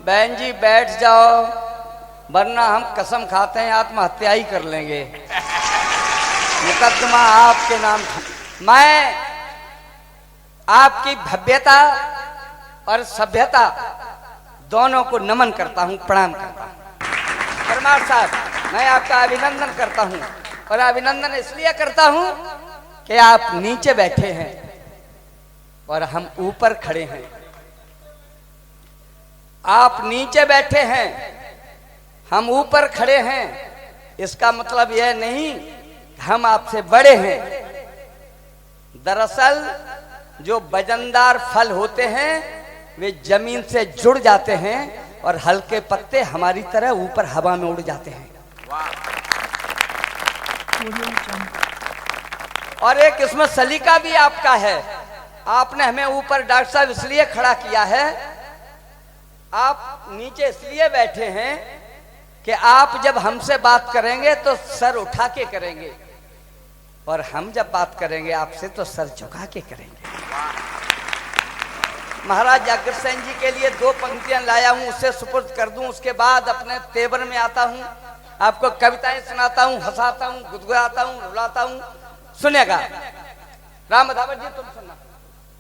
बहन जी बैठ जाओ, वरना हम कसम खाते हैं आत्महत्या ही कर लेंगे। मुकदमा आपके नाम। मैं आपकी भव्यता और सभ्यता दोनों को नमन करता हूं, प्रणाम करता हूं। परमार साहब, मैं आपका अभिनंदन करता हूं, और अभिनंदन इसलिए करता हूं कि आप नीचे बैठे हैं और हम ऊपर खड़े हैं। आप नीचे बैठे हैं, हम ऊपर खड़े हैं, इसका मतलब यह नहीं हम आपसे बड़े हैं। दरअसल जो वजनदार फल होते हैं वे जमीन से जुड़ जाते हैं और हल्के पत्ते हमारी तरह ऊपर हवा में उड़ जाते हैं। और एक इसमें सलीका भी आपका है। आपने हमें ऊपर डॉक्टर साहब इसलिए खड़ा किया है, आप नीचे इसलिए बैठे हैं कि आप जब हमसे बात करेंगे तो सर उठा के करेंगे, और हम जब बात करेंगे आपसे तो सर झुका के करेंगे। महाराज अग्रसेन जी के लिए 2 पंक्तियां लाया हूं, उससे सुपुर्द कर दूं, उसके बाद अपने तेवर में आता हूं, आपको कविताएं सुनाता हूं, हंसाता हूं, गुदगुदाता हूं, रुलाता हूं। सुनेगा राम बधावर जी, तुम सुनना,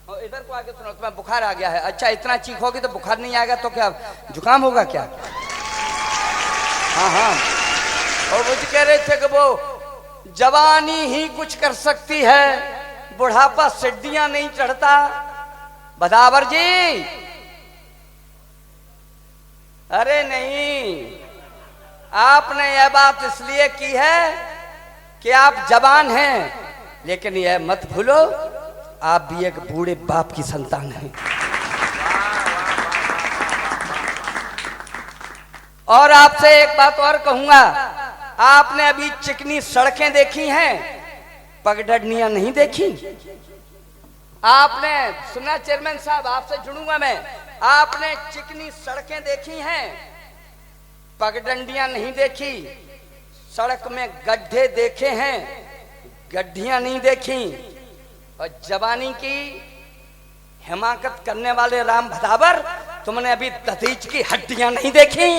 और इधर को आके सुनो। तुम्हें बुखार आ गया है। अच्छा, इतना चीखोगे तो बुखार नहीं आएगा तो क्या जुकाम होगा क्या? हाँ हाँ। और मुझे कह रहे थे कि वो जवानी ही कुछ कर सकती है, बुढ़ापा सिड्डियां नहीं चढ़ता। बधावर जी, अरे नहीं, आपने यह बात इसलिए की है कि आप जवान हैं, लेकिन यह मत भूलो आप भी एक बूढ़े बाप की संतान हैं। और आपसे एक बात और कहूंगा, आपने अभी चिकनी सड़कें देखी हैं, पगडंडियां नहीं देखी। आपने सुना चेयरमैन साहब, आपसे जुड़ूंगा मैं, आपने चिकनी सड़कें देखी हैं, पगडंडियां नहीं देखी। सड़क में गड्ढे देखे हैं, गड्ढियां नहीं देखी। और जवानी की हिमाकत करने वाले राम भदावर, तुमने अभी दधीच की हड्डियां नहीं देखी।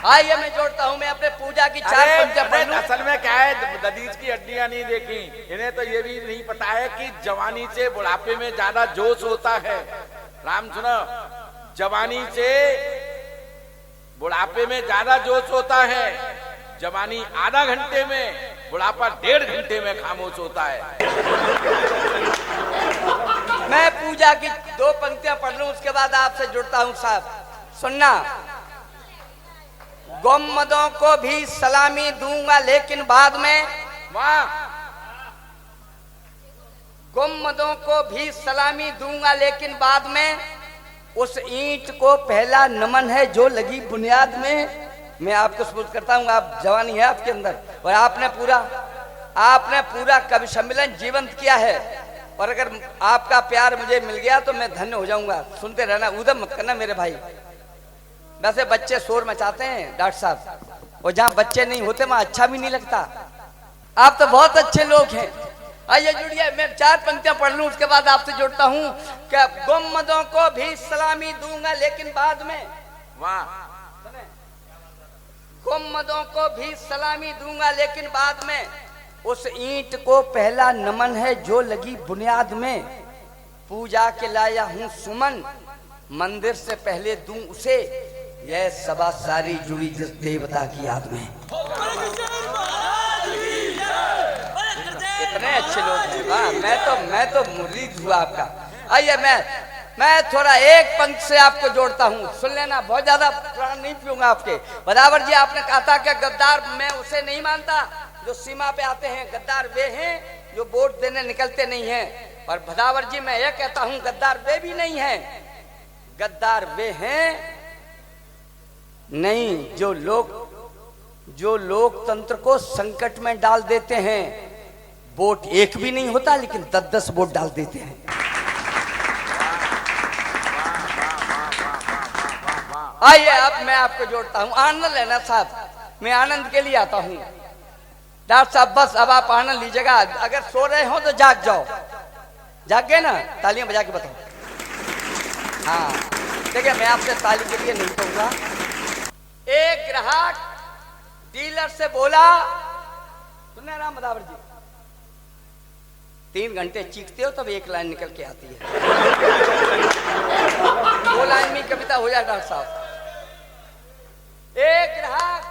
आइए मैं जोड़ता हूं, मैं अपने पूजा की 4 पंक्तियां। असल में क्या है, दधीच की हड्डियां नहीं देखी, इन्हें तो ये भी नहीं पता है कि जवानी से बुढ़ापे में ज्यादा जोश होता है। राम सुनो, जवानी से बुढ़ापे में ज्यादा जोश होता है। जवानी आधा घंटे में, बुढ़ापा 1.5 घंटे में खामोश होता है। मैं पूजा की 2 पंक्तियां पढ़ लूं, उसके बाद आपसे जुड़ता हूं। साहब सुनना, गोमदों को भी सलामी दूंगा लेकिन बाद में, वाह, गोमदों को भी सलामी दूंगा लेकिन बाद में, उस ईंट को पहला नमन है जो लगी बुनियाद में। मैं आपको सपोर्ट करता हूं, आप जवानी है आपके अंदर, और आपने पूरा कवि सम्मेलन जीवंत किया है। और अगर आपका प्यार मुझे मिल गया तो मैं धन्य हो जाऊंगा। सुनते रहना, उधम मत करना मेरे भाई। वैसे बच्चे शोर मचाते हैं डॉक्टर साहब, और जहां बच्चे नहीं होते वहां अच्छा भी नहीं लगता। आप तो बहुत अच्छे लोग हैं। आइए जुड़िए, मैं 4 पंक्तियां पढ़ लूं, उसके बाद आपसे जुड़ता हूं। क्या गुम्मदों को भी सलामी दूंगा लेकिन बाद में, वाह, गुम्मदों को भी सलामी दूंगा लेकिन बाद में, उस ईंट को पहला नमन है जो लगी बुनियाद में। पूजा के लाया हूं सुमन, मंदिर से पहले दूं उसे, यह सभा सारी जुड़ी जिस देवता की याद में। इतने अच्छे लोग हैं। वाह, मैं तो मुरीद हुआ आपका। आइए मैं थोड़ा एक पंक्ति से आपको जोड़ता हूं, सुन लेना, बहुत ज्यादा प्राण नहीं पीऊंगा आपके। बदावर जी, आपने कहा था कि गद्दार मैं उसे नहीं मानता जो सीमा पे आते हैं, गद्दार वे हैं जो वोट देने निकलते नहीं हैं। और बदावर जी, मैं यह कहता हूं गद्दार वे भी नहीं हैं, गद्दार वे हैं नहीं जो लोकतंत्र को संकट में डाल देते हैं। वोट एक भी नहीं होता लेकिन 10-10 वोट डाल देते हैं। आइए अब मैं आपको जोड़ता हूं, आनंद लेना साहब, मैं आनंद के लिए आता हूं। डॉक्टर साहब बस अब आप आनंद लीजिएगा, अगर सो रहे हो तो जाग जाओ, जाग गए ना, तालियां बजा के बताओ। हाँ देखिए, मैं आपसे ताली के लिए नहीं कहूंगा। एक ग्राहक डीलर से बोला, सुनना राम बदावर जी, 3 घंटे चीखते हो तब एक लाइन निकल के आती है। 2 लाइन में कविता हो जाए डॉक्टर साहब। एक ग्राहक,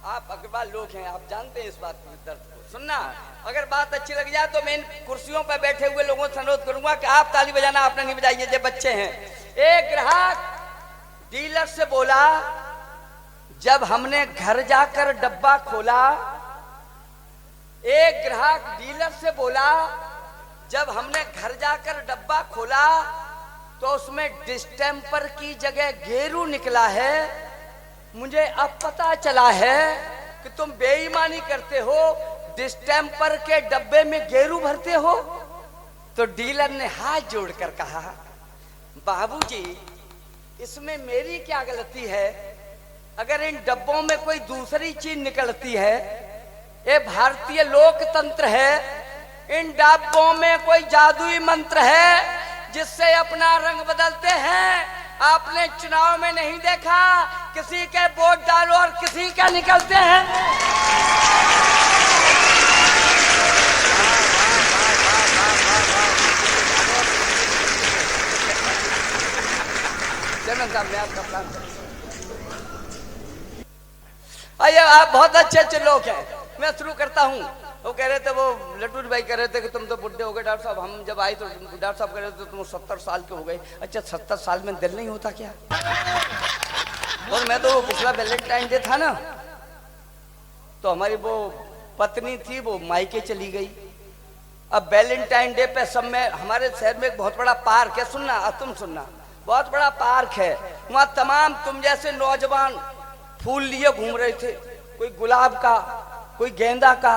आप अग्रवाल लोग हैं, आप जानते हैं इस बात की दर्द को। सुनना, अगर बात अच्छी लग जाए तो मैं इन कुर्सियों पर बैठे हुए लोगों से अनुरोध करूंगा कि आप ताली बजाना, आपने नहीं बजाई, ये बच्चे हैं। एक ग्राहक डीलर से बोला, जब हमने घर जाकर डब्बा खोला। एक ग्राहक डीलर से बोला, जब हमने घर जाकर डब्बा खोला तो उसमें डिस्टेंपर की जगह गेरू निकला है। मुझे अब पता चला है कि तुम बेईमानी करते हो, डिस्टेंपर के डब्बे में गेरू भरते हो। तो डीलर ने हाथ जोड़कर कहा, बाबूजी इसमें मेरी क्या गलती है? अगर इन डब्बों में कोई दूसरी चीज निकलती है, ये भारतीय लोकतंत्र है, इन डब्बों में कोई जादुई मंत्र है जिससे अपना रंग बदलते हैं। आपने चुनाव में नहीं देखा, किसी के वोट डालो और किसी का निकलते हैं। मैं आपका प्लान आइए, आप बहुत अच्छे अच्छे लोग हैं। मैं शुरू करता हूँ। वो कह रहे थे, वो लट्टू भाई कह रहे थे कि तुम तो बुढ़े हो गए डॉक्टर साहब। हम जब आए तो डॉक्टर साहब कह रहे थे तुम 70 साल के हो गए। अच्छा 70 साल में दिल नहीं होता क्या? और मैं तो पिछला वैलेंटाइन डे था ना, तो हमारी वो पत्नी थी, वो मायके चली गई। अब वैलेंटाइन डे पे सब में, हमारे शहर में एक बहुत बड़ा पार्क है, सुनना तुम सुनना, बहुत बड़ा पार्क है। वहां तमाम तुम जैसे नौजवान फूल लिए घूम रहे थे, कोई गुलाब का, कोई गेंदा का।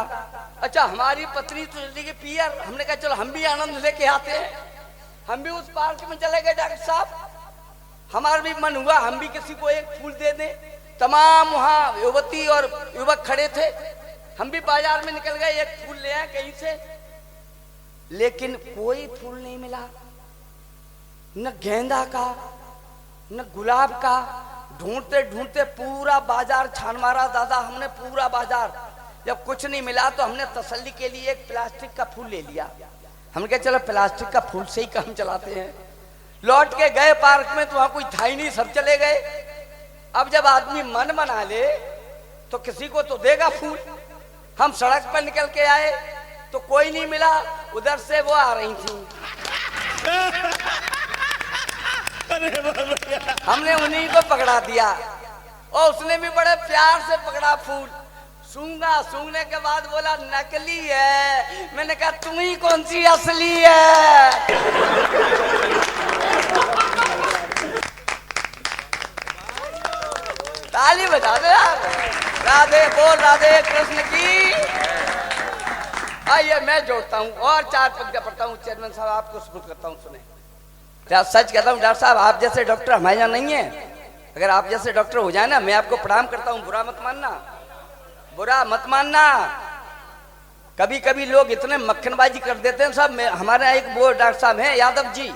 अच्छा हमारी पत्नी तो चली गई पियर। हमने कहा चलो हम भी आनंद लेके आते हैं, हम भी उस पार्क में चले गए। डॉक्टर साहब हमारा भी मन हुआ हम भी किसी को एक फूल दे दें। तमाम वहां युवती और युवक खड़े थे, हम भी बाजार में निकल गए, एक फूल ले आए कहीं से, लेकिन कोई फूल नहीं मिला, न गेंदा का न गुलाब का। ढूंढते ढूंढते पूरा बाजार छान मारा दादा हमने, पूरा बाजार। जब कुछ नहीं मिला तो हमने तसल्ली के लिए एक प्लास्टिक का फूल ले लिया। हमने कहा चलो प्लास्टिक का फूल से ही काम चलाते हैं। लौट के गए पार्क में तो वहां कोई था ही नहीं, सब चले गए। अब जब आदमी मन बना ले तो किसी को तो देगा फूल। हम सड़क पर निकल के आए तो कोई नहीं मिला। उधर से वो आ रही थी, हमने उन्हीं को पकड़ा दिया और उसने भी बड़े प्यार से पकड़ा फूल। सूंघा, सूंघने के बाद बोला नकली है। मैंने कहा तुम ही कौन सी असली है? ताली बजा दो यार। राधे बोल राधे कृष्ण की। आइए मैं जोड़ता हूँ और 4 पंक्तियां पढ़ता हूँ। चेयरमैन साहब आपको सपोर्ट करता हूँ, सुने। सच कहता हूँ डॉक्टर साहब, आप जैसे डॉक्टर हमारे यहाँ नहीं है। अगर आप जैसे डॉक्टर हो जाए ना, मैं आपको प्रणाम करता हूँ, बुरा मत मानना, बुरा मत मानना। कभी कभी लोग इतने मक्खनबाजी कर देते हैं साहब। हमारे यहाँ एक वो डॉक्टर साहब हैं Yadav ji,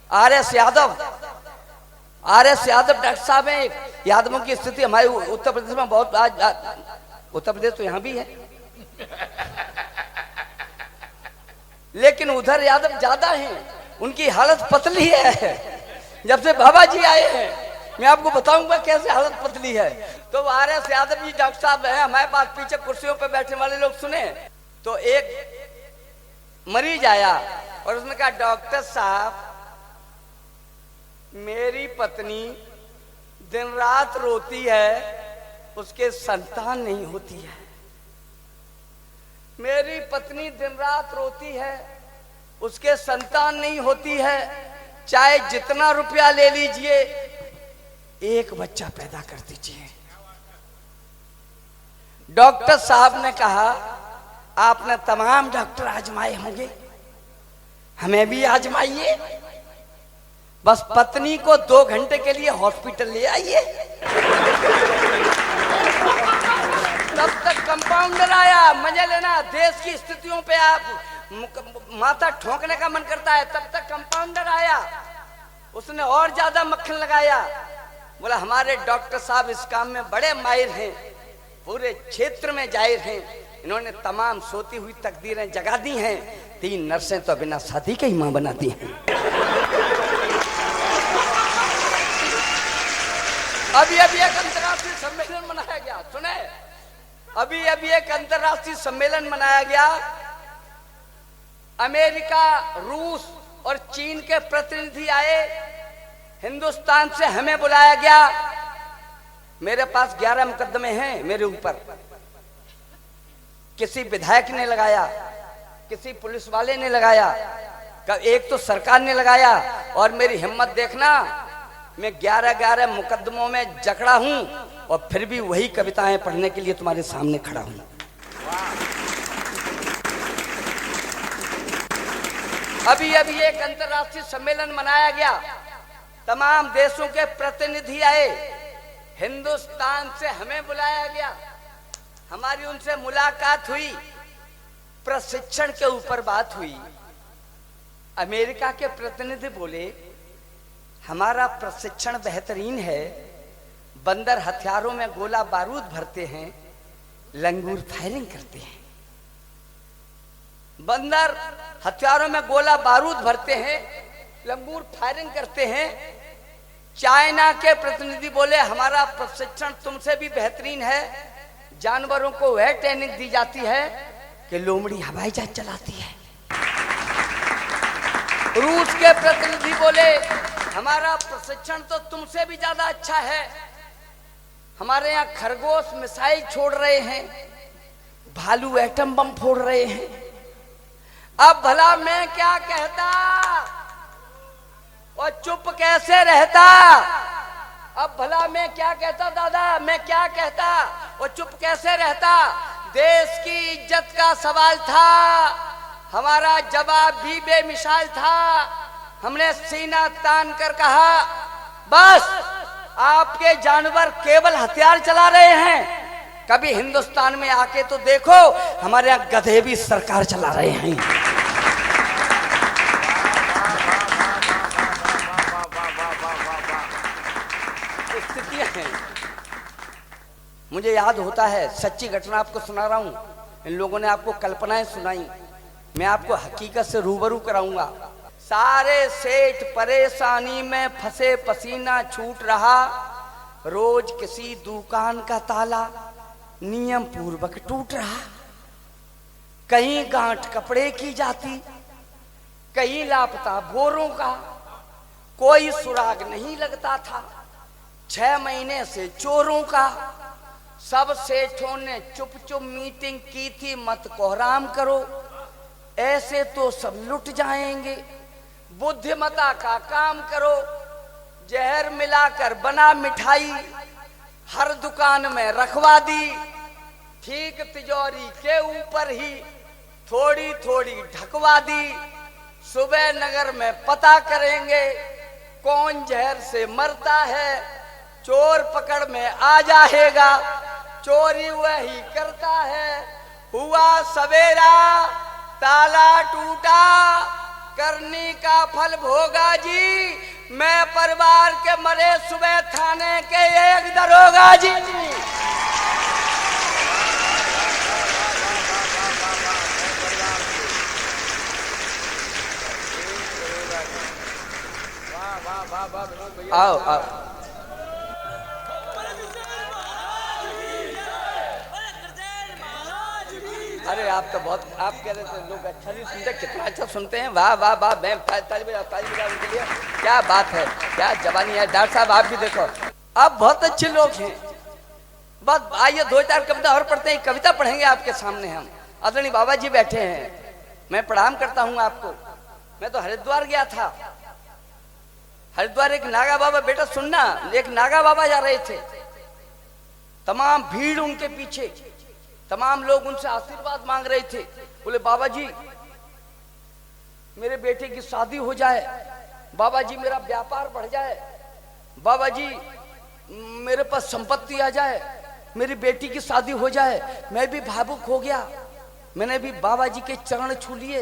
RS Yadav, RS Yadav doctor साहब हैं। यादवों की स्थिति हमारे उत्तर प्रदेश में बहुत, उत्तर प्रदेश तो यहाँ भी है लेकिन उधर यादव ज्यादा हैं, उनकी हालत पतली है। जब से बाबा जी आए हैं मैं आपको बताऊंगा कैसे हालत पतली है। तो RS यादव जी डॉक्टर साहब हैं हमारे पास, पीछे कुर्सियों पे बैठने वाले लोग सुने। तो एक मरीज आया और उसने कहा डॉक्टर साहब मेरी पत्नी दिन रात रोती है, उसके संतान नहीं होती है। मेरी पत्नी दिन रात रोती है, उसके संतान नहीं होती है। चाहे जितना रुपया ले लीजिए, एक बच्चा पैदा कर दीजिए। डॉक्टर साहब ने कहा आपने तमाम डॉक्टर आजमाए होंगे, हमें भी आजमाइए। बस पत्नी को 2 घंटे के लिए हॉस्पिटल ले आइए। तब तक कंपाउंडर आया। मजा लेना, देश की स्थितियों पे आप माथा ठोकने का मन करता है। तब तक कंपाउंडर आया। उसने और ज्यादा मक्खन लगाया, बोला हमारे डॉक्टर साहब इस काम में बड़े माहिर हैं, पूरे क्षेत्र में जाहिर हैं, इन्होंने तमाम सोती हुई तकदीरें जगा दी हैं, 3 नर्सें तो बिना शादी के ही मां बना दी हैं। अभी एक अंतर्राष्ट्रीय सम्मेलन मनाया गया, सुने, अभी एक अंतर्राष्ट्रीय सम्मेलन मनाया गया, अमेरिका, रूस और चीन के प्रतिनिधि आए, हिंदुस्तान से हमें बुलाया गया। मेरे पास 11 मुकदमे हैं मेरे ऊपर, किसी विधायक ने लगाया, किसी पुलिस वाले ने लगाया, एक तो सरकार ने लगाया, और मेरी हिम्मत देखना, मैं 11 मुकदमों में जकड़ा हूं और फिर भी वही कविताएं पढ़ने के लिए तुम्हारे सामने खड़ा हूं। अभी एक अंतर्राष्ट्रीय सम्मेलन मनाया गया, तमाम देशों के प्रतिनिधि आए, हिंदुस्तान से हमें बुलाया गया, हमारी उनसे मुलाकात हुई, प्रशिक्षण के ऊपर बात हुई। अमेरिका के प्रतिनिधि बोले हमारा प्रशिक्षण बेहतरीन है, बंदर हथियारों में गोला बारूद भरते हैं, लंगूर फायरिंग करते हैं। बंदर हथियारों में गोला बारूद भरते हैं, लंगूर फायरिंग करते हैं। चाइना के प्रतिनिधि बोले हमारा प्रशिक्षण तुमसे भी बेहतरीन है, जानवरों को वह ट्रेनिंग दी जाती है कि लोमड़ी हवाई जहाज चलाती है। रूस के प्रतिनिधि बोले हमारा प्रशिक्षण तो तुमसे भी ज्यादा अच्छा है, हमारे यहाँ खरगोश मिसाइल छोड़ रहे हैं, भालू एटम बम फोड़ रहे हैं। अब भला मैं क्या कहता और चुप कैसे रहता? अब भला मैं क्या कहता दादा, मैं क्या कहता और चुप कैसे रहता? देश की इज्जत का सवाल था, हमारा जवाब भी बेमिसाल था। हमने सीना तान कर कहा बस आपके जानवर केवल हथियार चला रहे हैं, कभी हिंदुस्तान में आके तो देखो, हमारे यहाँ गधे भी सरकार चला रहे हैं। स्थितियां हैं। मुझे याद होता है, सच्ची घटना आपको सुना रहा हूं, इन लोगों ने आपको कल्पनाएं सुनाई, मैं आपको हकीकत से रूबरू कराऊंगा। सारे सेठ परेशानी में फंसे, पसीना छूट रहा, रोज किसी दुकान का ताला नियम पूर्वक टूट रहा। कहीं गांठ कपड़े की जाती, कहीं लापता बोरों का, कोई सुराग नहीं लगता था। 6 महीने से चोरों का। सब सेठों ने चुप चुप मीटिंग की थी, मत कोहराम करो, ऐसे तो सब लुट जाएंगे। बुद्धिमता का काम करो, जहर मिलाकर बना मिठाई, हर दुकान में रखवा दी, ठीक तिजोरी के ऊपर ही थोड़ी थोड़ी ढकवा दी। सुबह नगर में पता करेंगे कौन जहर से मरता है, चोर पकड़ में आ जाएगा, चोरी वही करता है। हुआ सवेरा, ताला टूटा, करनी का फल भोगा जी, मैं परिवार के मरे सुबह थाने के एक दरोगा जी। आओ आओ, अरे आप तो बहुत, आप कह रहे थे लोग अच्छा नहीं सुनते, कितना अच्छा सुनते हैं, वाह वाह वाह, मैं ताली बजा उनके लिए, क्या बात है, क्या जवानी है। डॉक्टर साहब आप भी देखो, आप बहुत अच्छे लोग हैं। बस आइए 2-4 कविता और पढ़ते हैं, कविता पढ़ेंगे आपके सामने हम। आदरणीय बाबा जी बैठे हैं, मैं प्रणाम करता हूँ आपको। मैं तो हरिद्वार गया था, हरिद्वार एक नागा बाबा, बेटा सुनना, एक नागा बाबा जा रहे थे, तमाम भीड़ उनके पीछे, तमाम लोग उनसे आशीर्वाद मांग रहे थे। बोले बाबा जी मेरे बेटे की शादी हो जाए, बाबा जी मेरा व्यापार बढ़ जाए, बाबा जी मेरे पास संपत्ति आ जाए, मेरी बेटी की शादी हो जाए। मैं भी भावुक हो गया, मैंने भी बाबा जी के चरण छू लिए।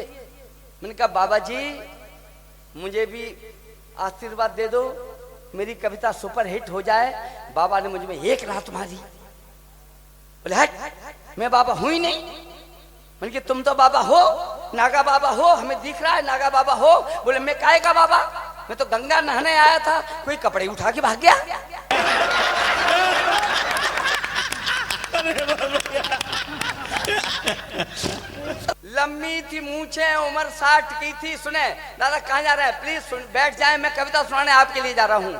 मैंने कहा बाबा जी मुझे भी आशीर्वाद दे दो, मेरी कविता सुपर हिट हो जाए। बाबा ने मुझ में एक लात मारी, बोले हट, मैं बाबा हूं ही नहीं। मैंने कि तुम तो बाबा हो, नागा बाबा हो, हमें दिख रहा है नागा बाबा हो। बोले मैं काहे का बाबा, मैं तो गंगा नहाने आया था, कोई कपड़े उठा के भाग गया। लंबी थी मूछें, उम्र 60 की थी। सुने दादा कहाँ जा रहे हैं, प्लीज बैठ जाए, मैं कविता सुनाने आपके लिए जा रहा हूँ।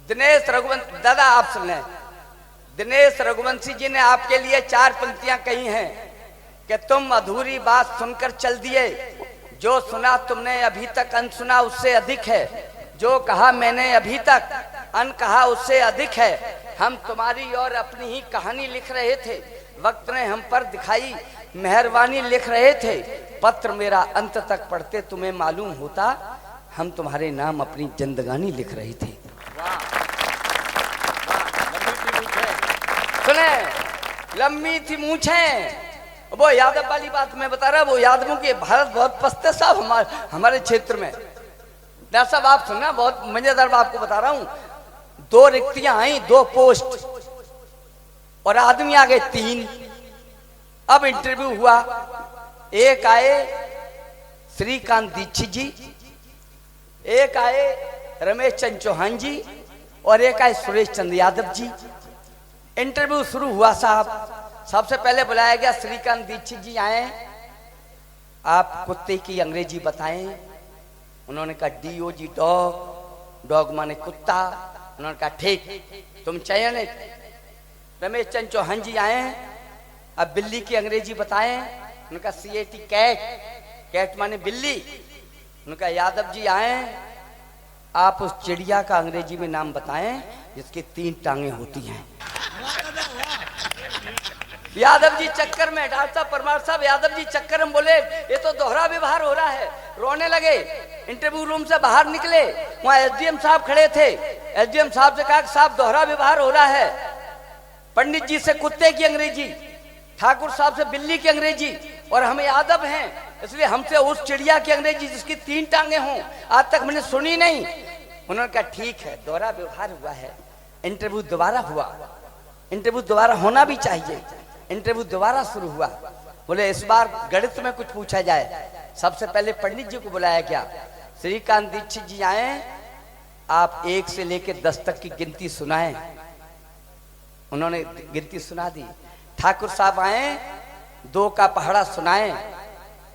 दिनेश रघुवंशी दादा आप सुने, दिनेश रघुवंशी जी ने आपके लिए 4 पंक्तियां कही हैं कि तुम अधूरी बात सुनकर चल दिए, जो सुना तुमने अभी तक अन सुना उससे अधिक है, जो कहा मैंने अभी तक अन कहा उससे अधिक है। हम तुम्हारी और अपनी ही कहानी लिख रहे थे, वक्त ने हम पर दिखाई मेहरबानी लिख रहे थे, पत्र मेरा अंत तक पढ़ते तुम्हें मालूम होता, हम तुम्हारे नाम अपनी जिंदगानी लिख रहे थे। सुने लंबी थी मूछें, वो यादव वाली बात मैं बता रहा, वो यादवों की भारत बहुत पछते साहब हमारे क्षेत्र में। साहब आप सुनना, बहुत मजेदार बात आपको बता रहा हूं। 2 रिक्तियां आई, 2 पोस्ट, और आदमी आ गए 3। अब इंटरव्यू हुआ, एक आए श्रीकांत दीक्षित जी, एक आए रमेश चंद्र चौहान जी, और एक आए सुरेश चंद्र यादव जी। इंटरव्यू शुरू हुआ साहब, सबसे पहले बुलाया गया श्रीकांत दीक्षित जी आए, आप कुत्ते की अंग्रेजी बताएं। उन्होंने कहा DOG डॉग, डॉग माने कुत्ता। उन्होंने कहा ठीक, तुम चयनित। रमेश चंद्र चौहान जी आए, अब बिल्ली की अंग्रेजी बताएं। उनका CAT कैट, कैट माने बिल्ली। उनका यादव जी आए, आप उस चिड़िया का अंग्रेजी में नाम बताएं जिसकी 3 टांगे होती हैं। यादव जी चक्कर में, डॉक्टर साहब परमार साहब यादव जी चक्कर में बोले ये तो दोहरा व्यवहार हो रहा है, रोने लगे। इंटरव्यू रूम से बाहर निकले, वहां SDM साहब खड़े थे। SDM साहब से कहा साहब दोहरा व्यवहार हो रहा है, पंडित जी से कुत्ते की अंग्रेजी, ठाकुर साहब से बिल्ली की अंग्रेजी, और हम यादव हैं इसलिए हमसे उस चिड़िया की अंग्रेजी जिसकी 3 टांगे हों, आज तक मैंने सुनी नहीं। उन्होंने कहा ठीक है, दोहरा व्यवहार हुआ है, इंटरव्यू दोबारा हुआ, इंटरव्यू दोबारा होना भी चाहिए। इंटरव्यू दोबारा शुरू हुआ, बोले इस बार गणित में कुछ पूछा जाए। सबसे पहले पंडित जी को बुलाया गया, श्रीकांत दीक्षित जी आए, आप 1 से लेकर 10 तक की गिनती सुनाएं। उन्होंने गिनती सुना दी। ठाकुर साहब आए, 2 का पहाड़ा सुनाएं।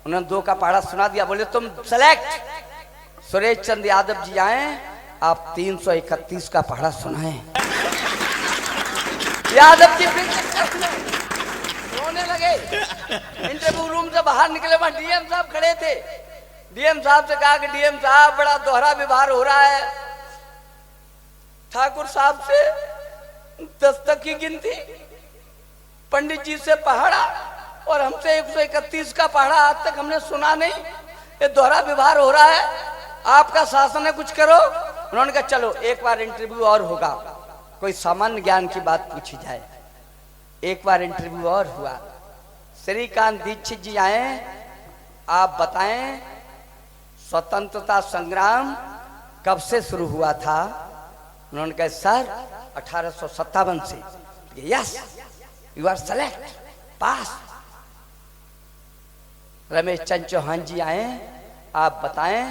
उन्होंने 2 का पहाड़ा सुना दिया, बोले तुम सेलेक्ट। सुरेश चंद्र यादव जी आए, आप 331 का पहाड़ा सुनाएं। यादव जी फिर रोने लगे। इंटरव्यू रूम से बाहर निकले, वहां DM साहब खड़े थे। DM साहब से कहा कि DM साहब बड़ा दोहरा व्यवहार हो रहा है, ठाकुर साहब से 10 तक की गिनती, पंडित जी से पहाड़ा, और हमसे 131 का पहाड़ा आज तक हमने सुना नहीं, ये दोहरा व्यवहार हो रहा है, आपका शासन है, कुछ करो। उन्होंने कहा चलो एक बार इंटरव्यू और होगा, कोई सामान्य ज्ञान की बात पूछी जाए। एक बार इंटरव्यू और हुआ। श्रीकांत दीक्षित जी आए, आप बताएं स्वतंत्रता संग्राम कब से शुरू हुआ था। उन्होंने कहा सर 1857 से। यस, यू आर सेलेक्ट, पास। रमेश चंद्र चौहान जी आए, आप बताएं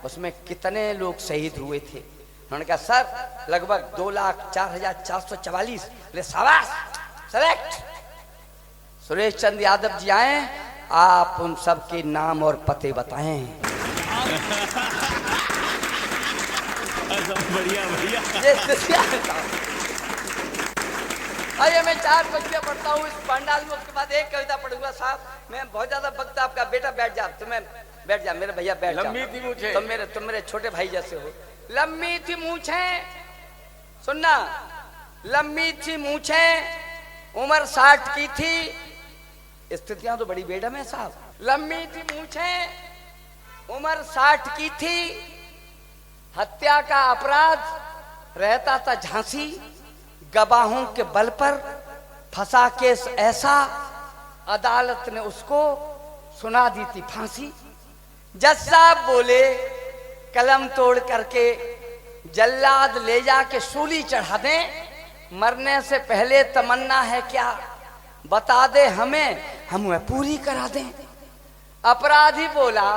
उसमें कितने लोग शहीद हुए थे। उन्होंने कहा सर लगभग 2,04,444। ले शाबाश, सेलेक्ट। सुरेश चंद्र यादव जी आए, आप उन सब के नाम और पते बताएं। बढ़िया बढ़िया। आइए मैं 4 पंक्तियां पढ़ता हूँ इस पंडाल में, उसके बाद एक कविता पढ़ूंगा। साहब मैं बहुत ज्यादा वक्त, आपका बेटा बैठ जा, तुम्हें बैठ जा, मेरे भैया बैठ जा। लंबी थी मूछें, तुम मेरे छोटे भाई जैसे हो। लंबी थी मूछें, सुनना, लंबी थी मूछें, उम्र 60 की थी। स्थितियां तो बड़ी बेडम है साहब। लंबी थी मूछें, उम्र 60 की थी, हत्या का अपराध रहता था झांसी, गवाहों के बल पर फंसा केस ऐसा, अदालत ने उसको सुना दी थी फांसी। जज साहब बोले कलम तोड़ करके जल्लाद ले जाके सूली चढ़ा दें। मरने से पहले तमन्ना है क्या, बता दे हमें, हम वह पूरी करा दें। अपराधी बोला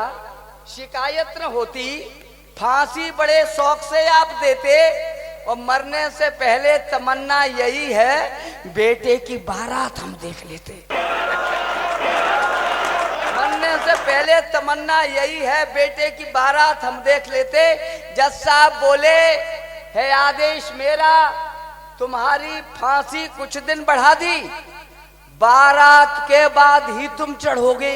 शिकायत न होती, फांसी बड़े शौक से आप देते, और मरने से पहले तमन्ना यही है बेटे की बारात हम देख लेते। मरने से पहले तमन्ना यही है बेटे की बारात हम देख लेते। जज साहब बोले है आदेश मेरा, तुम्हारी फांसी कुछ दिन बढ़ा दी, बारात के बाद ही तुम चढ़ोगे,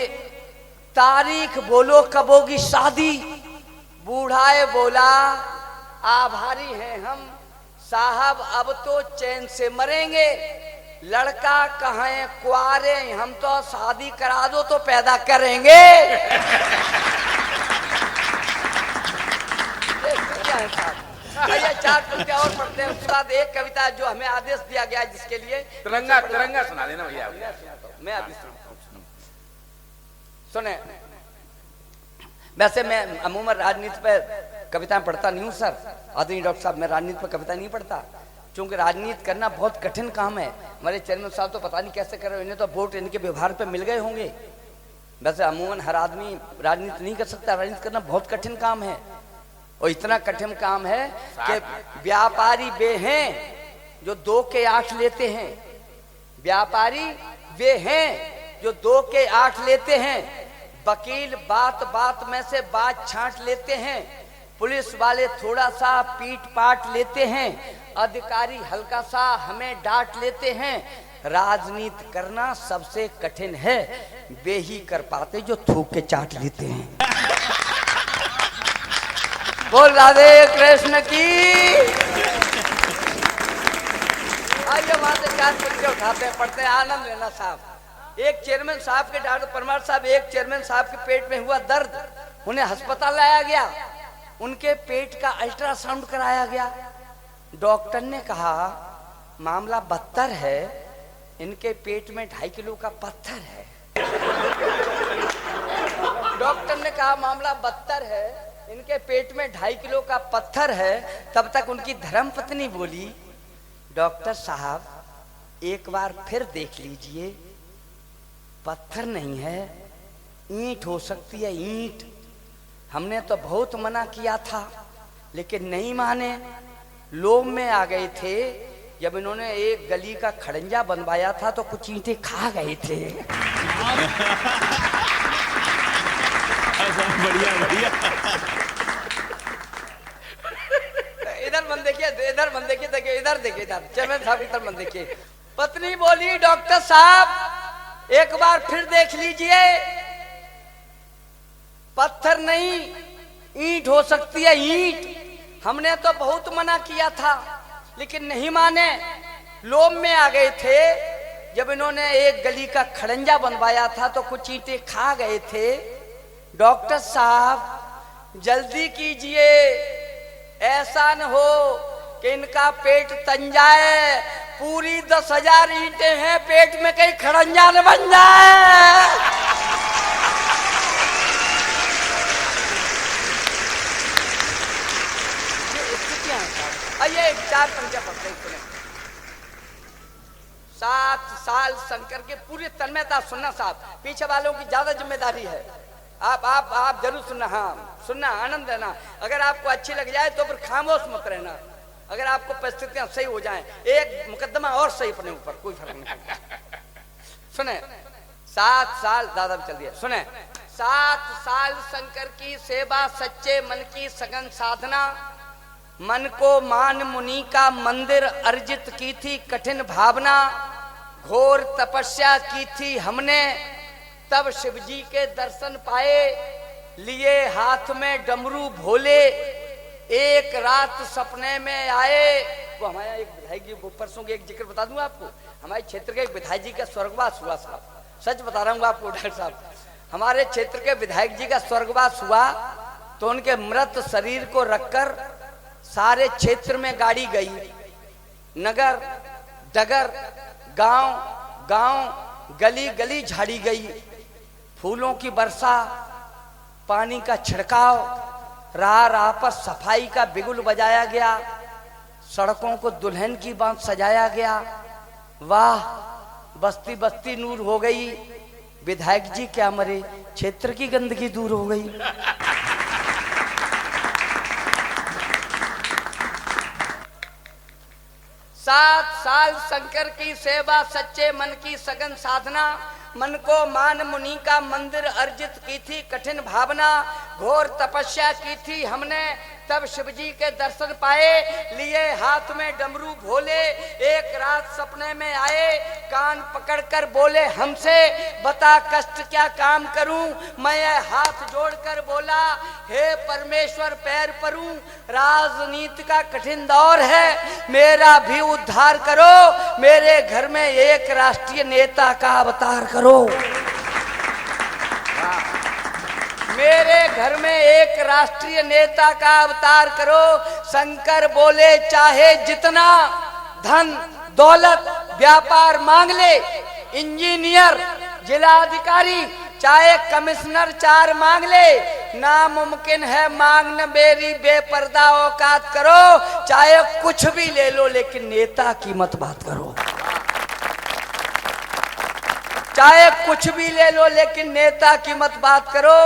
तारीख बोलो कब होगी शादी। बूढ़ाए बोला आभारी हैं हम साहब, अब तो चैन से मरेंगे, लड़का कहाँ है कुआरे, हम तो शादी करा दो तो पैदा करेंगे। ये 4 पंक्तियां और पढ़ते हैं, उसके बाद एक कविता जो हमें आदेश दिया गया जिसके लिए तिरंगा तिरंगा सुना देना भैया। मैं अभी सुने। वैसे मैं अमूमन राजनीति पर कविताएं पढ़ता नहीं हूँ सर, आदरणीय डॉक्टर साहब, मैं राजनीति पर कविता नहीं पढ़ता, क्योंकि राजनीति करना बहुत कठिन काम है। हमारे चेयरमैन साहब तो पता नहीं कैसे कर रहे हो, इन्हें तो वोट इनके व्यवहार पे मिल गए होंगे। वैसे अमूमन हर आदमी राजनीति नहीं कर सकता, राजनीति करना बहुत कठिन काम है, और इतना कठिन काम है कि व्यापारी वे हैं जो 2 के 8 लेते हैं, व्यापारी वे हैं जो 2 के 8 लेते हैं, वकील बात बात में से बात छांट लेते हैं, पुलिस वाले थोड़ा सा पीट पाट लेते हैं, अधिकारी हल्का सा हमें डांट लेते हैं। राजनीति करना सबसे कठिन है, वे ही कर पाते जो थूक के चाट लेते हैं। बोल राधे कृष्ण की। आइए वहां से 4 पंक्तियां उठाते हैं, पढ़ते हैं, आनंद लेना साहब। एक चेयरमैन साहब के, डॉक्टर परमार साहब, एक चेयरमैन साहब के पेट में हुआ दर्द, उन्हें अस्पताल लाया गया, उनके पेट का अल्ट्रासाउंड कराया गया। डॉक्टर ने कहा मामला बदतर है, इनके पेट में 2.5 किलो का पत्थर है। डॉक्टर ने कहा मामला बदतर है, इनके पेट में 2.5 किलो का पत्थर है। तब तक उनकी धर्मपत्नी बोली डॉक्टर साहब एक बार फिर देख लीजिए, पत्थर नहीं है, ईंट हो सकती है, ईंट। हमने तो बहुत मना किया था लेकिन नहीं माने, लोभ में आ गए थे। जब इन्होंने एक गली का खड़ंजा बनवाया था तो कुछ ईंटें खा गए थे। बढ़िया बढ़िया। इधर मन देखिए, इधर मन देखिए, देखिए इधर देखिए, इधर चेयरमैन साहब इधर मन देखिए। पत्नी बोली डॉक्टर साहब एक बार फिर देख लीजिए, पत्थर नहीं ईंट हो सकती है, ईंट। हमने तो बहुत मना किया था लेकिन नहीं माने, लोभ में आ गए थे। जब इन्होंने एक गली का खड़ंजा बनवाया था तो कुछ ईंटें खा गए थे। डॉक्टर साहब जल्दी कीजिए, ऐसा न हो कि इनका पेट तन जाए, पूरी 10,000 ईंटें हैं पेट में, कहीं खड़ंजा न बन जाए। ये 4 पंक्तियां पढ़ते हैं। 7 साल शंकर के पूरी तन्मयता सुनना साहब, पीछे वालों की ज्यादा जिम्मेदारी है। आप जरूर सुनना, हाँ सुनना, आनंद लेना। अगर आपको अच्छी लग जाए तो फिर खामोश मत रहना, अगर आपको परिस्थितियां सही हो जाएं, एक मुकदमा और सही अपने ऊपर, कोई फर्क नहीं। सुने 7 साल दादा चल दिया, सुने 7 साल शंकर की सेवा, सच्चे मन की सघन साधना, मन को मान मुनि का मंदिर अर्जित की थी कठिन भावना, घोर तपस्या की थी हमने, तब शिव जी के दर्शन पाए, लिए हाथ में डमरू भोले, एक रात सपने में आए। वो हमारे एक विधायक जी, परसों के एक जिक्र बता दूंगा आपको, हमारे क्षेत्र के एक विधायक जी का स्वर्गवास हुआ साहब, सच बता रहा हूँ आपको डॉक्टर साहब, हमारे क्षेत्र के विधायक जी का स्वर्गवास हुआ तो उनके मृत शरीर को रखकर सारे क्षेत्र में गाड़ी गई, नगर डगर गांव गांव गली गली झाड़ी गई, फूलों की वर्षा, पानी का छिड़काव, राह राह पर सफाई का बिगुल बजाया गया, सड़कों को दुल्हन की बात सजाया गया। वाह, बस्ती बस्ती नूर हो गई। विधायक जी क्या मरे, क्षेत्र की गंदगी दूर हो गई। सात साल शंकर की सेवा, सच्चे मन की सघन साधना, मन को मान मुनि का मंदिर अर्जित की थी कठिन भावना। घोर तपस्या की थी हमने, तब शिव जी के दर्शन पाए। लिए हाथ में डमरू भोले, एक रात सपने में आए। कान पकड़कर बोले हमसे, बता कष्ट क्या काम करूं। मैं हाथ जोड़कर बोला, हे परमेश्वर पैर परूं। राजनीति का कठिन दौर है, मेरा भी उद्धार करो। मेरे घर में एक राष्ट्रीय नेता का अवतार करो। मेरे घर में एक राष्ट्रीय नेता का अवतार करो। शंकर बोले चाहे जितना धन दौलत व्यापार मांग ले, इंजीनियर जिलाधिकारी चाहे कमिश्नर 4 मांग ले, नामुमकिन है मांगना मेरी बेपर्दा औकात करो। चाहे कुछ भी ले लो लेकिन नेता की मत बात करो। चाहे कुछ भी ले लो लेकिन नेता की मत बात करो।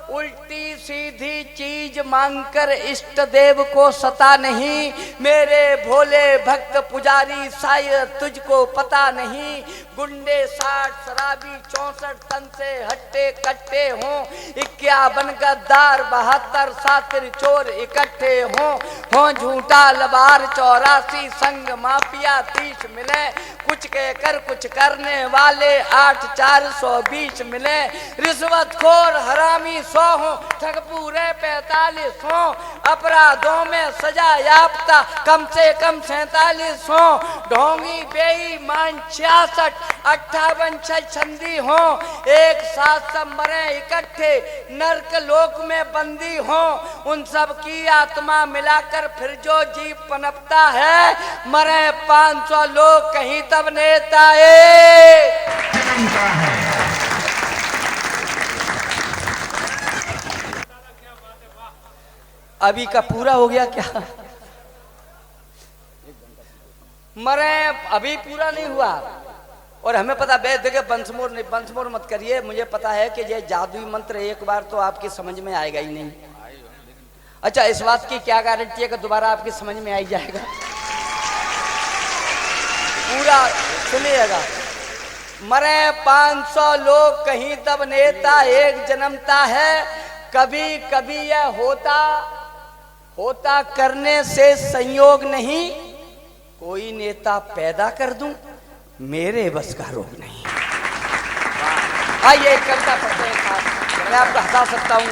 उल्टी सीधी चीज मांगकर इष्ट देव को सता नहीं। मेरे भोले भक्त पुजारी शायद तुझको पता नहीं। गुंडे 60 शराबी 64 तन से हट्टे कट्टे हों। 51 गद्दार 72 सातिर चोर इकट्ठे हों झूठा लबार 84 संग माफिया 30 मिले। कुछ कहकर कुछ करने वाले 8 420 मिले। रिश्वतखोर हरामी 100 हो, ठग पूरे 45 हो। अपराधों में सजा याफ्ता कम से कम 47 हो। ढोंगी बेईमान 66 58 छंदी हो। एक साथ सब मरे इकट्ठे नरक लोक में बंदी हो। उन सब की आत्मा मिलाकर फिर जो जीव पनपता है। मरे 500 लोग कहीं तब नेता अभी का पूरा हो गया क्या? मरे अभी पूरा नहीं हुआ। और हमें पता देखिए बंसमोर मत करिए। मुझे पता है कि ये जादुई मंत्र एक बार तो आपकी समझ में आएगा ही नहीं। अच्छा, इस बात की क्या गारंटी है कि दोबारा आपकी समझ में आई जाएगा? पूरा सुनिएगा। मरे 500 लोग कहीं तब नेता एक जन्मता है। कभी कभी यह होता करने से संयोग नहीं। कोई नेता पैदा कर दूं, मेरे बस का रोग नहीं। आइए एक कविता पढ़ते हैं साहब। मैं आपको हंसा सकता हूँ,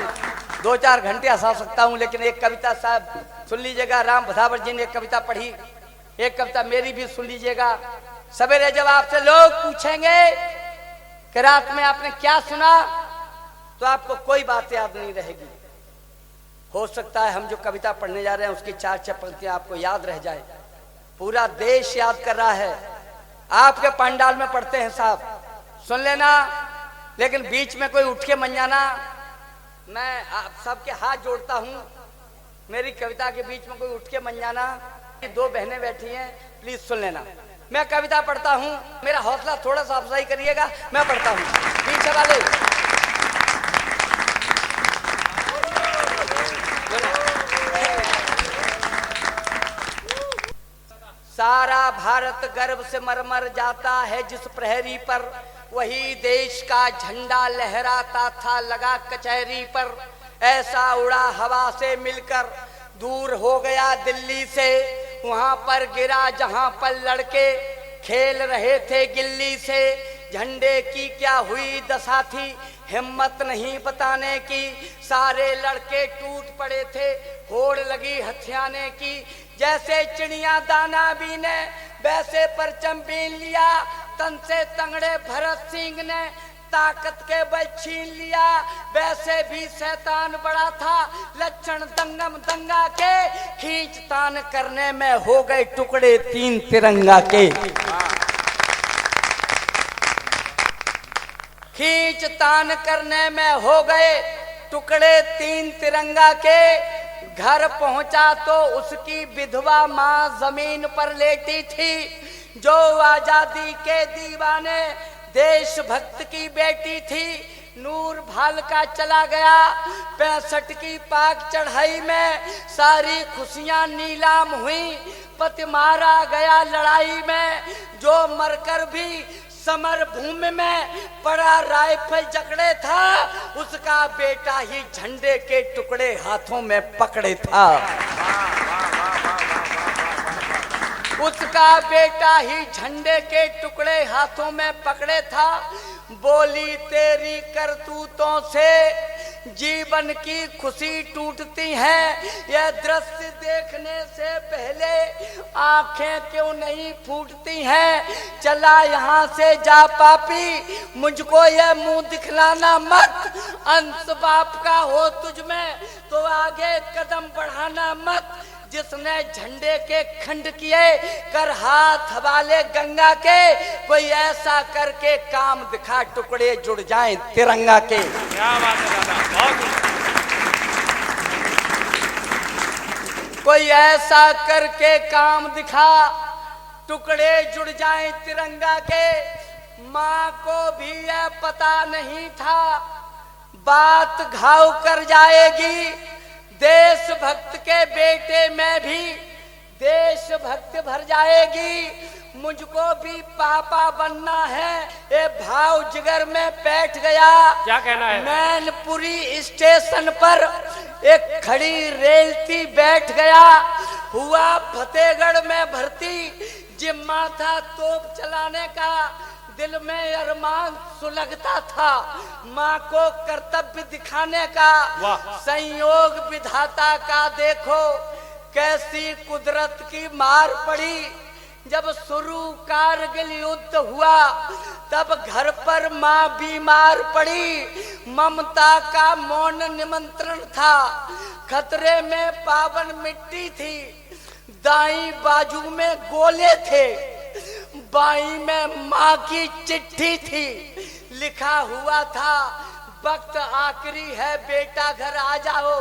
2-4 घंटे हंसा सकता हूँ, लेकिन एक कविता साहब सुन लीजिएगा। राम भदावर जी ने एक कविता पढ़ी, एक कविता मेरी भी सुन लीजिएगा। सवेरे जब आपसे लोग पूछेंगे कि रात में आपने क्या सुना, तो आपको कोई बात याद नहीं रहेगी। हो सकता है हम जो कविता पढ़ने जा रहे हैं उसकी 4-6 पंक्तियां आपको याद रह जाए। पूरा देश याद कर रहा है। आपके पंडाल में पढ़ते हैं साहब, सुन लेना, लेकिन बीच में कोई उठ के मन जाना। मैं आप सबके हाथ जोड़ता हूं, मेरी कविता के बीच में कोई उठ के मन जाना। 2 बहनें बैठी हैं, प्लीज सुन लेना। मैं कविता पढ़ता हूं, मेरा हौसला थोड़ा सा अफजाई करिएगा। मैं पढ़ता हूं, पीछे वाले सारा भारत गर्व से मरमर जाता है जिस प्रहरी पर। वही देश का झंडा लहराता था लगा कचहरी पर। ऐसा उड़ा हवा से मिलकर दूर हो गया दिल्ली से। वहां पर गिरा जहां पर लड़के खेल रहे थे गिल्ली से। झंडे की क्या हुई दशा थी हिम्मत नहीं बताने की। सारे लड़के टूट पड़े थे, होड़ लगी हथियाने की। जैसे चिड़िया दाना बीने वैसे परचम बीन लिया। तन से तंगड़े भरत सिंह ने ताकत के बल छीन लिया। वैसे भी शैतान बड़ा था, लक्षण दंगम दंगा के। खींच तान करने में हो गए टुकड़े 3 तिरंगा के। खींच तान करने में हो गए टुकड़े 3 तिरंगा के। घर पहुंचा तो उसकी विधवा माँ जमीन पर लेटी थी। जो आजादी के दीवाने देशभक्त की बेटी थी। नूर भाल का चला गया 65 की पाक चढ़ाई में, सारी खुशियां नीलाम हुई। पति मारा गया लड़ाई में, जो मरकर भी समर भूमि में पड़ा राइफल जकड़े था। उसका बेटा ही झंडे के टुकड़े हाथों में पकड़े था। उसका बेटा ही झंडे के टुकड़े हाथों में पकड़े था। बोली तेरी करतूतों से जीवन की खुशी टूटती है। यह दृश्य देखने से पहले आंखें क्यों नहीं फूटती हैं। चला यहाँ से जा पापी, मुझको यह मुंह दिखलाना मत। अंश बाप का हो तुझ में तो आगे कदम बढ़ाना मत। जिसने झंडे के खंड किए कर हाथ हवाले गंगा के, कोई ऐसा करके काम दिखा टुकड़े जुड़ जाएं तिरंगा के। क्या बात है दादा, कोई ऐसा करके काम दिखा टुकड़े जुड़ जाएं तिरंगा के। माँ को भी यह पता नहीं था बात घाव कर जाएगी। देशभक्त के बेटे में भी देशभक्त भर जाएगी। मुझको भी पापा बनना है, ये भाव जिगर में बैठ गया। क्या कहना है? मैनपुरी स्टेशन पर एक खड़ी रेल थी, बैठ गया। हुआ फतेहगढ़ में भर्ती, जिम्मा था तोप चलाने का। दिल में अरमान सुलगता था माँ को कर्तव्य दिखाने का। संयोग विधाता का देखो कैसी कुदरत की मार पड़ी। जब शुरू कारगिल युद्ध हुआ तब घर पर माँ बीमार पड़ी। ममता का मौन निमंत्रण था, खतरे में पावन मिट्टी थी। दाई बाजू में गोले थे, बाई में माँ की चिट्ठी थी। लिखा हुआ था वक्त आखिरी है बेटा घर आ जाओ,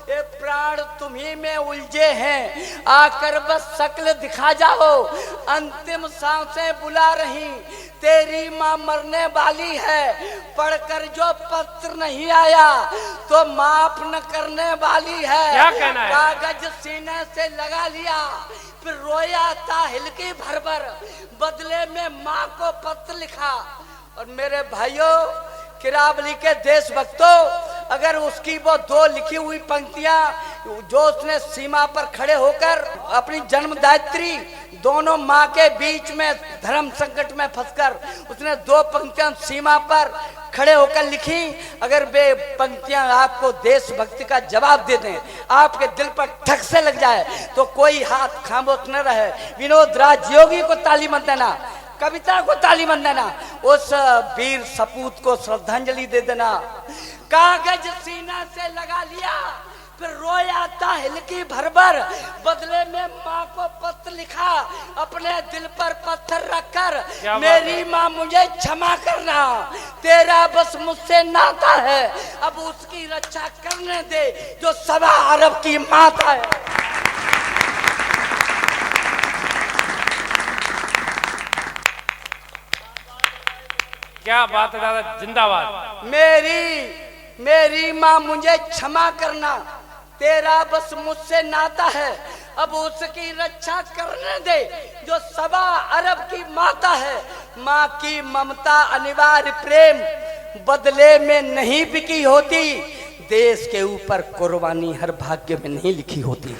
ये प्राण तुम्ही में उलझे हैं, आकर बस शक्ल दिखा जाओ। अंतिम सांसें बुला रही, तेरी माँ मरने वाली है। पढ़कर जो पत्र नहीं आया तो माफ न करने वाली है। क्या कहना है? कागज सीने से लगा लिया, फिर रोया था हिलकी भर भर। बदले में माँ को पत्र लिखा। और मेरे भाइयों, किरावली के देशभक्तों, अगर उसकी वो दो लिखी हुई पंक्तियां जो उसने सीमा पर खड़े होकर अपनी जन्मदात्री दोनों माँ के बीच में धर्म संकट में फंसकर उसने दो पंक्तियां सीमा पर खड़े होकर लिखी, अगर वे पंक्तियां आपको देशभक्ति का जवाब दे दें, आपके दिल पर ठक से लग जाए, तो कोई हाथ खामोश न रहे। विनोद राजयोगी को ताली मत देना, कविता को ताली मत देना, उस वीर सपूत को श्रद्धांजलि दे देना। कागज सीना से लगा लिया, फिर रोया था हिलकी भर भर। बदले में माँ को पत्र लिखा, अपने दिल पर पत्थर रखकर, मेरी माँ मुझे क्षमा करना, तेरा बस मुझसे नाता है, अब उसकी रक्षा करने दे जो सवा अरब की माता है। क्या बात है दादा, जिंदाबाद। मेरी माँ मुझे क्षमा करना, तेरा बस मुझसे नाता है, अब उसकी रक्षा करने दे जो सवा अरब की माता है। माँ की ममता अनिवार्य प्रेम बदले में नहीं बिकी होती, देश के ऊपर कुर्बानी हर भाग्य में नहीं लिखी होती।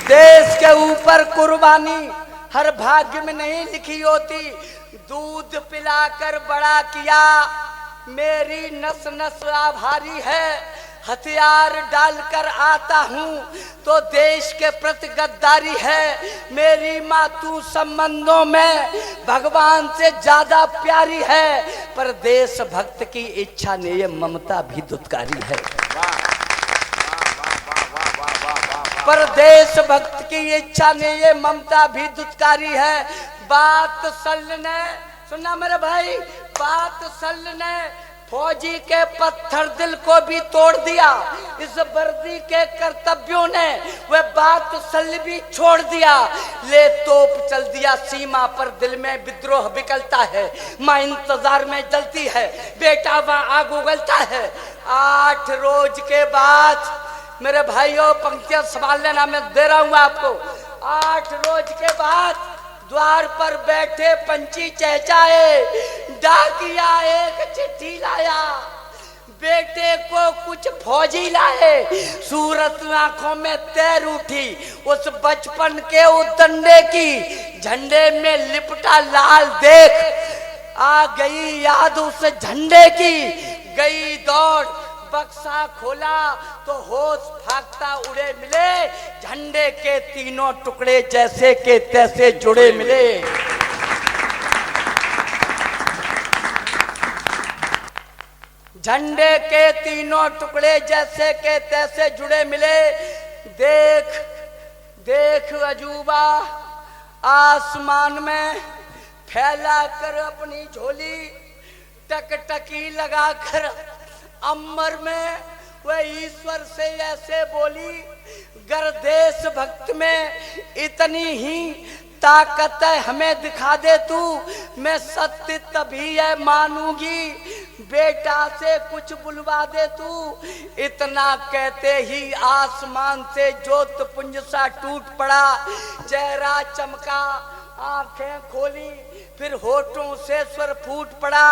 देश के ऊपर कुर्बानी हर भाग्य में नहीं लिखी होती। दूध पिलाकर बड़ा किया, मेरी नस नस आभारी है। हथियार डालकर आता हूँ तो देश के प्रति गद्दारी है। मेरी माँ तू संबंधों में भगवान से ज्यादा प्यारी है, पर देशभक्त की इच्छा ने ये ममता भी दुत्कारी है। पर देशभक्त की इच्छा ने ये ममता भी दुत्कारी है। बात सल ने सुना मेरे भाई, बात सल ने फौजी के पत्थर दिल को भी तोड़ दिया, इस वर्दी के कर्तव्यों ने वह बात सल्लबी छोड़ दिया। ले तोप चल दिया सीमा पर, दिल में विद्रोह बिकलता है, माँ इंतजार में जलती है, बेटा वहां आग उगलता है। 8 रोज के बाद मेरे भाइयों पंक्तियां संभाल लेना, मैं दे रहा हूं आपको। 8 रोज के बाद द्वार पर बैठे पंछी चहचाए, डाकिया एक चिट्ठी लाया, बेटे को कुछ फौजी लाए। सूरत आंखों में तैर उठी उस बचपन के उद्दंडे की, झंडे में लिपटा लाल देख आ गई याद उस झंडे की। गई दौड़, बक्सा खोला तो होश भागता उड़े मिले, झंडे के तीनों टुकड़े जैसे के तैसे जुड़े मिले। झंडे के तीनों टुकड़े जैसे के तैसे जुड़े मिले। देख देख अजूबा आसमान में फैला कर अपनी झोली, टकटकी लगा कर अम्बर में वह ईश्वर से ऐसे बोली, गर देश भक्त में इतनी ही ताकत है हमें दिखा दे तू, मैं सत्य तभी है मानूंगी, बेटा से कुछ बुलवा दे तू। इतना कहते ही आसमान से ज्योत पुंज सा टूट पड़ा, चेहरा चमका, आंखें खोली, फिर होठों से स्वर फूट पड़ा,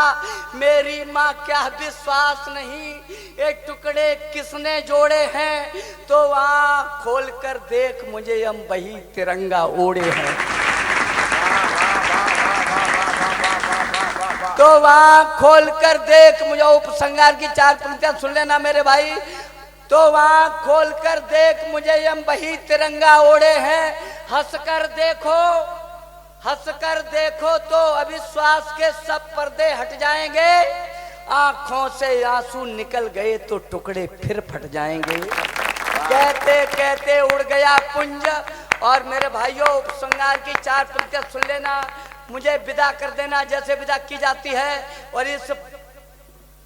मेरी माँ क्या विश्वास नहीं, ये टुकड़े किसने जोड़े हैं, तो आँख खोल कर देख मुझे हम वही तिरंगा ओढ़े हैं। तो आँख खोल कर देख मुझे, उपसंहार की 4 पंक्तियां सुन लेना मेरे भाई। तो आँख खोल कर देख मुझे हम वही तिरंगा ओढ़े हैं, हंसकर देखो, हंसकर देखो तो अविश्वास के सब पर्दे हट जाएंगे, आंखों से आंसू निकल गए तो टुकड़े फिर फट जाएंगे। कहते कहते उड़ गया पुंज। और मेरे भाइयों उपसंहार की 4 पंक्तियां सुन लेना, मुझे विदा कर देना जैसे विदा की जाती है। और इस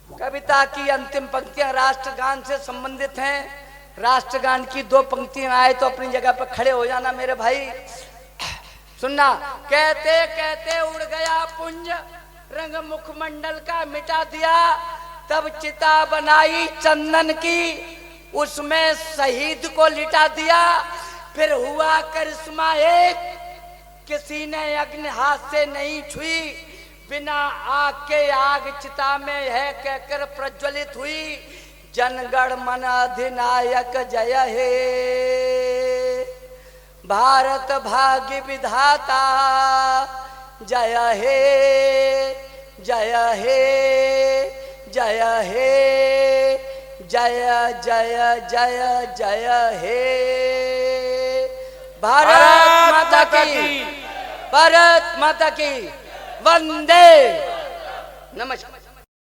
कविता की अंतिम पंक्तियां राष्ट्रगान से संबंधित हैं। राष्ट्रगान की 2 पंक्तियां आए तो अपनी जगह पर खड़े हो जाना मेरे भाई, सुनना। कहते कहते उड़ गया पुंज, रंग मुखमंडल का मिटा दिया, तब चिता बनाई चंदन की, उसमें शहीद को लिटा दिया। फिर हुआ करिश्मा एक, किसी ने अग्नि हाथ से नहीं छुई, बिना आग के आग चिता में है कहकर प्रज्वलित हुई। जनगण मन अधिनायक जय हे, भारत भाग्य विधाता जय हे, जय हे, जय हे, जय जय जय जय हे। भारत माता की, भारत माता की, वंदे नमस्कार।